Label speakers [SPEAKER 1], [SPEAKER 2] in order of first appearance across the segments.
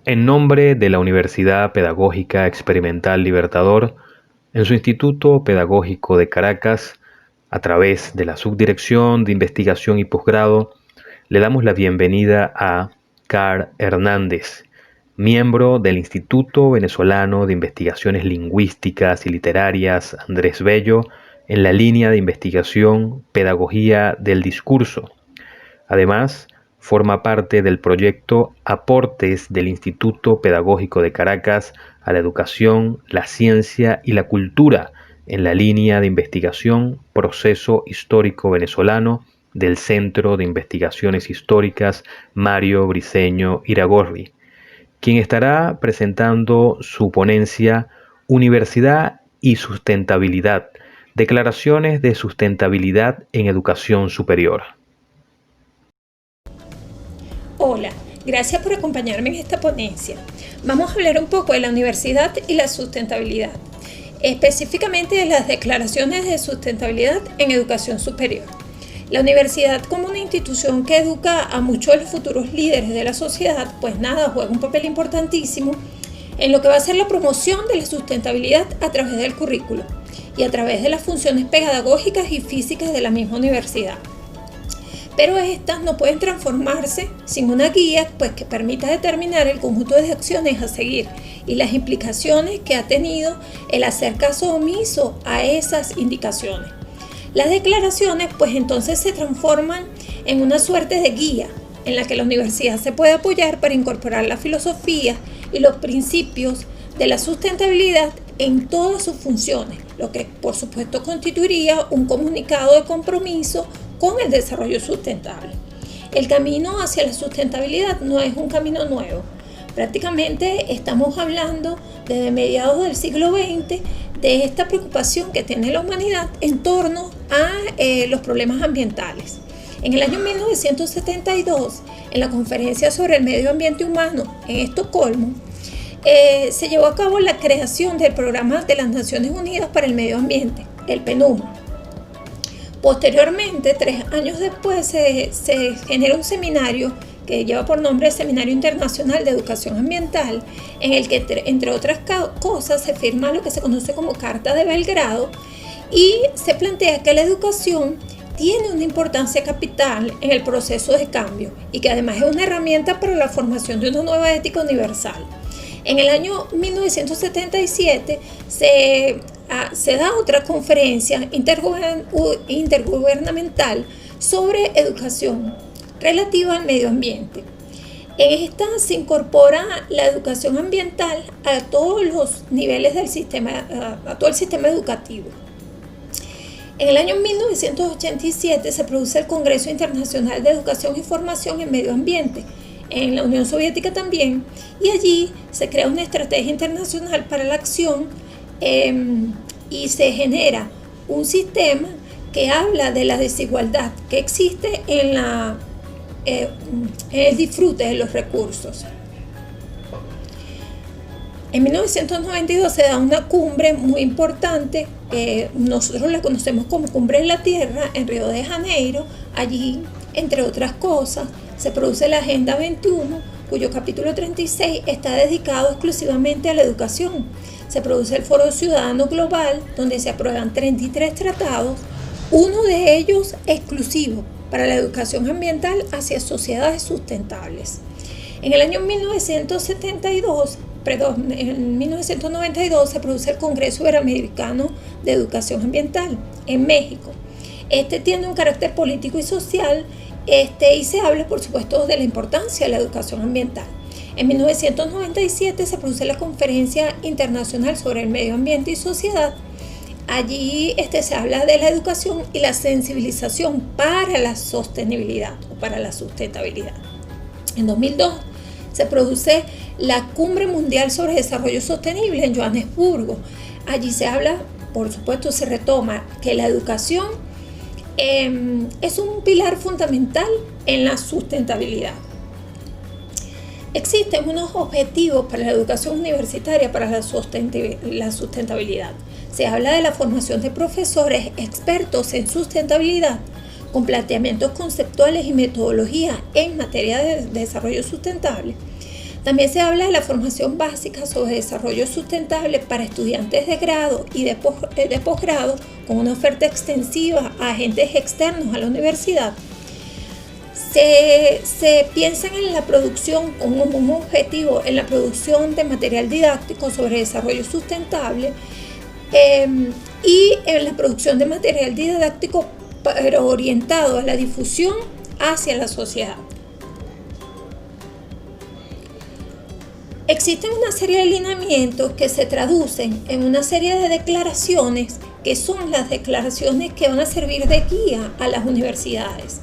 [SPEAKER 1] En nombre de la Universidad Pedagógica Experimental Libertador, en su Instituto Pedagógico de Caracas, a través de la Subdirección de Investigación y Posgrado, le damos la bienvenida a Car Hernández, miembro del Instituto Venezolano de Investigaciones Lingüísticas y Literarias Andrés Bello, en la línea de investigación Pedagogía del Discurso. Además, forma parte del proyecto Aportes del Instituto Pedagógico de Caracas a la Educación, la Ciencia y la Cultura en la línea de investigación Proceso Histórico Venezolano del Centro de Investigaciones Históricas Mario Briceño Iragorri, quien estará presentando su ponencia Universidad y Sustentabilidad, Declaraciones de Sustentabilidad en Educación Superior.
[SPEAKER 2] Hola, gracias por acompañarme en esta ponencia. Vamos a hablar un poco de la universidad y la sustentabilidad, específicamente de las declaraciones de sustentabilidad en educación superior. La universidad, como una institución que educa a muchos de los futuros líderes de la sociedad, pues nada, juega un papel importantísimo en lo que va a ser la promoción de la sustentabilidad a través del currículo y a través de las funciones pedagógicas y físicas de la misma universidad. Pero estas no pueden transformarse sin una guía pues, que permita determinar el conjunto de acciones a seguir y las implicaciones que ha tenido el hacer caso omiso a esas indicaciones. Las declaraciones pues entonces se transforman en una suerte de guía en la que la universidad se puede apoyar para incorporar la filosofía y los principios de la sustentabilidad en todas sus funciones, lo que por supuesto constituiría un comunicado de compromiso con el desarrollo sustentable. El camino hacia la sustentabilidad no es un camino nuevo. Prácticamente estamos hablando desde mediados del siglo XX de esta preocupación que tiene la humanidad en torno a los problemas ambientales. En el año 1972, en la Conferencia sobre el Medio Ambiente Humano en Estocolmo, se llevó a cabo la creación del Programa de las Naciones Unidas para el Medio Ambiente, el PNUM. Posteriormente, 3 años después, se genera un seminario que lleva por nombre Seminario Internacional de Educación Ambiental, en el que, entre otras cosas, se firma lo que se conoce como Carta de Belgrado y se plantea que la educación tiene una importancia capital en el proceso de cambio y que además es una herramienta para la formación de una nueva ética universal. En el año 1977 se da otra conferencia intergubernamental sobre educación relativa al medio ambiente. En esta se incorpora la educación ambiental a todos los niveles del sistema, a todo el sistema educativo. En el año 1987 se produce el Congreso Internacional de Educación y Formación en Medio Ambiente, en la Unión Soviética también, y allí se crea una estrategia internacional para la acción y se genera un sistema que habla de la desigualdad que existe en el disfrute de los recursos. En 1992 se da una cumbre muy importante, nosotros la conocemos como Cumbre de la Tierra, en Río de Janeiro. Allí, entre otras cosas, se produce la Agenda 21, cuyo capítulo 36 está dedicado exclusivamente a la educación. Se produce el Foro Ciudadano Global, donde se aprueban 33 tratados, uno de ellos exclusivo para la educación ambiental hacia sociedades sustentables. En el año 1992 se produce el Congreso Iberoamericano de Educación Ambiental en México. Este tiene un carácter político y social y se habla, por supuesto, de la importancia de la educación ambiental. En 1997 se produce la Conferencia Internacional sobre el Medio Ambiente y Sociedad. Allí se habla de la educación y la sensibilización para la sostenibilidad o para la sustentabilidad. En 2002 se produce la Cumbre Mundial sobre Desarrollo Sostenible en Johannesburgo. Allí se habla, por supuesto, se retoma que la educación es un pilar fundamental en la sustentabilidad. Existen unos objetivos para la educación universitaria para la sustentabilidad. Se habla de la formación de profesores expertos en sustentabilidad con planteamientos conceptuales y metodologías en materia de desarrollo sustentable, También se habla de la formación básica sobre desarrollo sustentable para estudiantes de grado y de posgrado, con una oferta extensiva a agentes externos a la universidad. Se piensa en la producción como un objetivo, en la producción de material didáctico sobre desarrollo sustentable y en la producción de material didáctico pero orientado a la difusión hacia la sociedad. Existen una serie de lineamientos que se traducen en una serie de declaraciones que son las declaraciones que van a servir de guía a las universidades.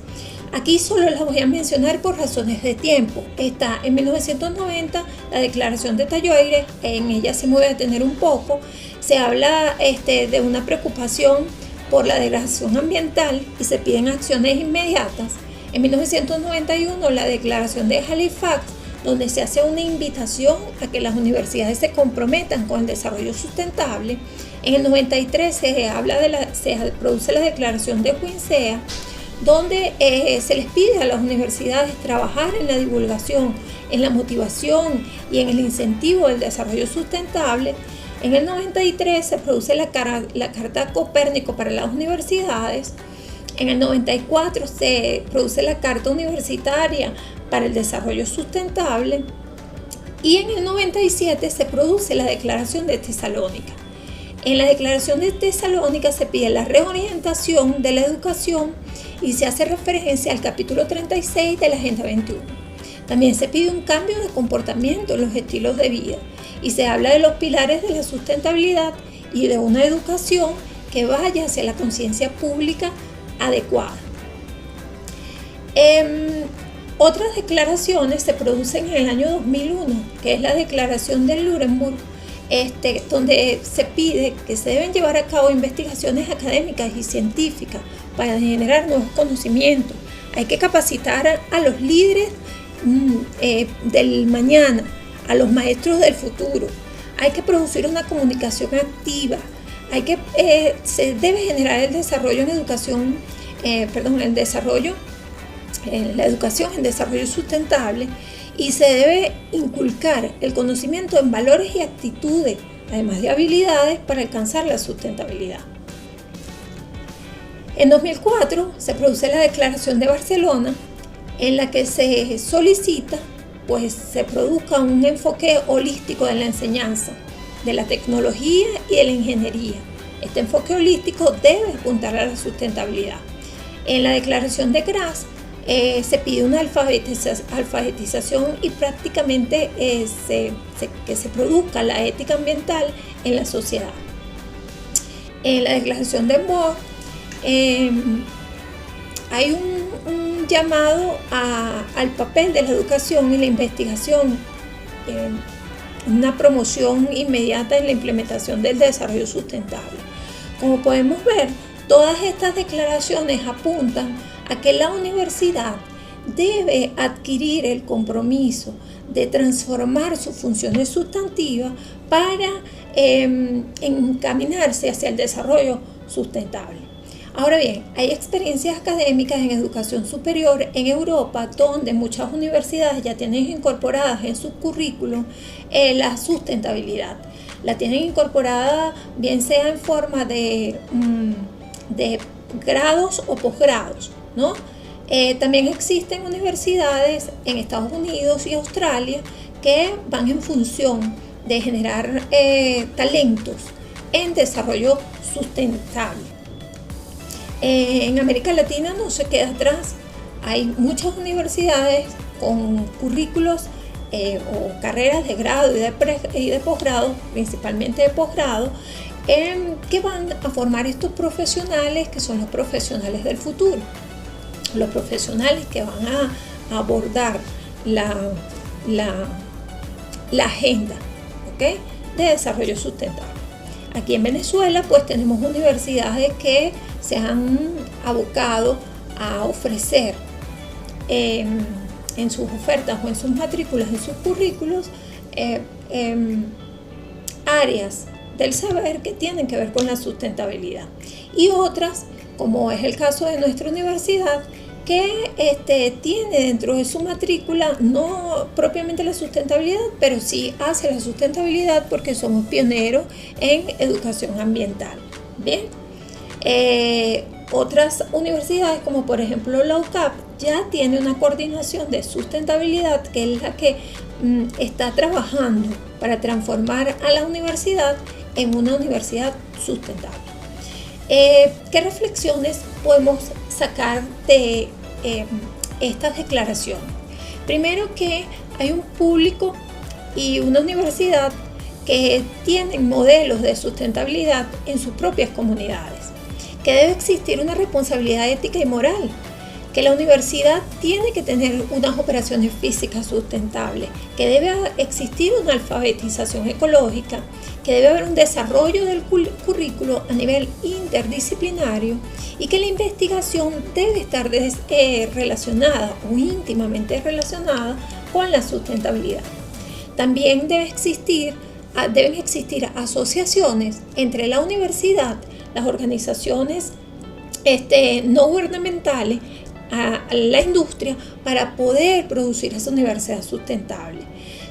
[SPEAKER 2] Aquí solo las voy a mencionar por razones de tiempo. Está en 1990 la Declaración de Talloires, en ella se me voy a detener un poco. Se habla de una preocupación por la degradación ambiental y se piden acciones inmediatas. En 1991 la Declaración de Halifax, donde se hace una invitación a que las universidades se comprometan con el desarrollo sustentable. En el 93 se produce la Declaración de Quincea, donde se les pide a las universidades trabajar en la divulgación, en la motivación y en el incentivo del desarrollo sustentable. En el 93 se produce la Carta Copérnico para las universidades. En el 94 se produce la Carta Universitaria para el Desarrollo Sustentable y en el 97 se produce la Declaración de Tesalónica. En la Declaración de Tesalónica se pide la reorientación de la educación y se hace referencia al capítulo 36 de la Agenda 21. También se pide un cambio de comportamiento en los estilos de vida y se habla de los pilares de la sustentabilidad y de una educación que vaya hacia la conciencia pública adecuada. Otras declaraciones se producen en el año 2001, que es la Declaración de Nuremberg, donde se pide que se deben llevar a cabo investigaciones académicas y científicas para generar nuevos conocimientos. Hay que capacitar a los líderes del mañana, a los maestros del futuro. Hay que producir una comunicación activa. Se debe generar el desarrollo en educación, la educación en desarrollo sustentable y se debe inculcar el conocimiento en valores y actitudes, además de habilidades para alcanzar la sustentabilidad. En 2004 se produce la Declaración de Barcelona, en la que se solicita se produzca un enfoque holístico de la enseñanza, de la tecnología y de la ingeniería. Este enfoque holístico debe apuntar a la sustentabilidad. En la Declaración de Graz se pide una alfabetización y prácticamente que se produzca la ética ambiental en la sociedad. En la Declaración de Bonn hay un llamado al papel de la educación y la investigación, una promoción inmediata en la implementación del desarrollo sustentable. Como podemos ver, todas estas declaraciones apuntan a que la universidad debe adquirir el compromiso de transformar sus funciones sustantivas para encaminarse hacia el desarrollo sustentable. Ahora bien, hay experiencias académicas en educación superior en Europa donde muchas universidades ya tienen incorporadas en sus currículum la sustentabilidad. La tienen incorporada bien sea en forma de grados o posgrados, ¿no? También existen universidades en Estados Unidos y Australia que van en función de generar talentos en desarrollo sustentable. En América Latina no se queda atrás. Hay muchas universidades con currículos o carreras de grado y de posgrado, principalmente de posgrado, que van a formar estos profesionales que son los profesionales del futuro, los profesionales que van a abordar la agenda, ¿okay?, de desarrollo sustentable. Aquí en Venezuela pues tenemos universidades que se han abocado a ofrecer en sus ofertas o en sus matrículas, en sus currículos, áreas del saber que tienen que ver con la sustentabilidad. Y otras, como es el caso de nuestra universidad, que tiene dentro de su matrícula no propiamente la sustentabilidad, pero sí hace la sustentabilidad porque somos pioneros en educación ambiental. Bien, otras universidades como por ejemplo la UCAP ya tiene una coordinación de sustentabilidad que es la que está trabajando para transformar a la universidad en una universidad sustentable. ¿Qué reflexiones podemos sacar de estas declaraciones? Primero, que hay un público y una universidad que tienen modelos de sustentabilidad en sus propias comunidades, que debe existir una responsabilidad ética y moral, que la universidad tiene que tener unas operaciones físicas sustentables, que debe existir una alfabetización ecológica, que debe haber un desarrollo del currículo a nivel interdisciplinario y que la investigación debe estar relacionada o íntimamente relacionada con la sustentabilidad. También deben existir asociaciones entre la universidad, las organizaciones no gubernamentales, a la industria para poder producir esa universidad sustentable.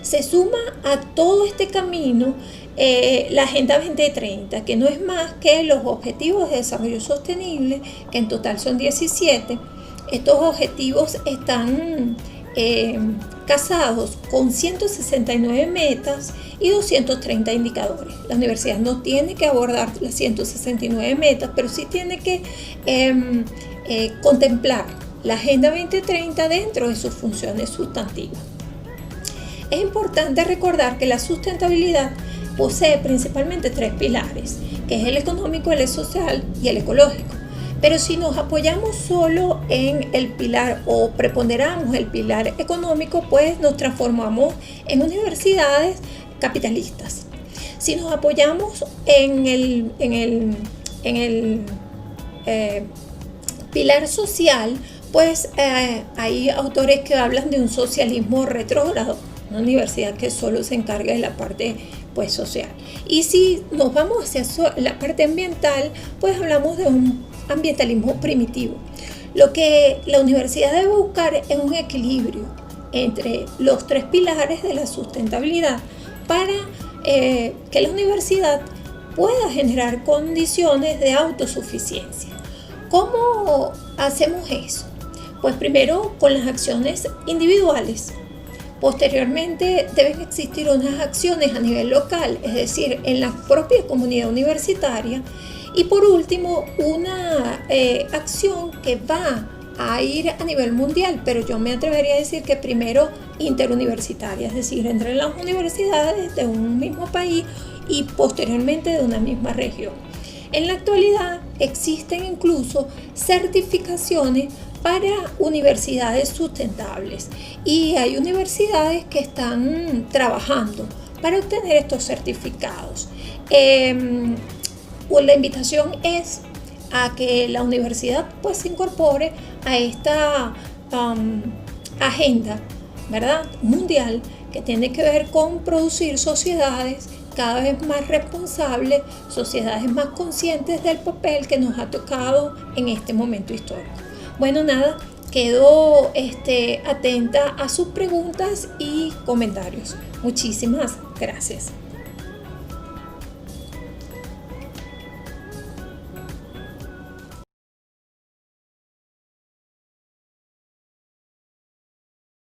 [SPEAKER 2] Se suma a todo este camino la Agenda 2030, que no es más que los Objetivos de Desarrollo Sostenible, que en total son 17. Estos objetivos están casados con 169 metas y 230 indicadores. La universidad no tiene que abordar las 169 metas, pero sí tiene que contemplar la Agenda 2030 dentro de sus funciones sustantivas. Es importante recordar que la sustentabilidad posee principalmente tres pilares, que es el económico, el social y el ecológico. Pero si nos apoyamos solo en el pilar o preponderamos el pilar económico, pues nos transformamos en universidades capitalistas. Si nos apoyamos en el pilar social, pues hay autores que hablan de un socialismo retrógrado, una universidad que solo se encarga de la parte pues social. Y si nos vamos hacia la parte ambiental, pues hablamos de un ambientalismo primitivo. Lo que la universidad debe buscar es un equilibrio entre los tres pilares de la sustentabilidad para que la universidad pueda generar condiciones de autosuficiencia. ¿Cómo hacemos eso? Pues primero con las acciones individuales. Posteriormente deben existir unas acciones a nivel local, es decir, en la propia comunidad universitaria. Y por último, una acción que va a ir a nivel mundial, pero yo me atrevería a decir que primero interuniversitaria, es decir, entre las universidades de un mismo país y posteriormente de una misma región. En la actualidad existen incluso certificaciones para universidades sustentables y hay universidades que están trabajando para obtener estos certificados. La invitación es a que la universidad pues se incorpore a esta agenda, ¿verdad?, mundial, que tiene que ver con producir sociedades cada vez más responsables, sociedades más conscientes del papel que nos ha tocado en este momento histórico. Bueno, nada, quedo atenta a sus preguntas y comentarios. Muchísimas gracias.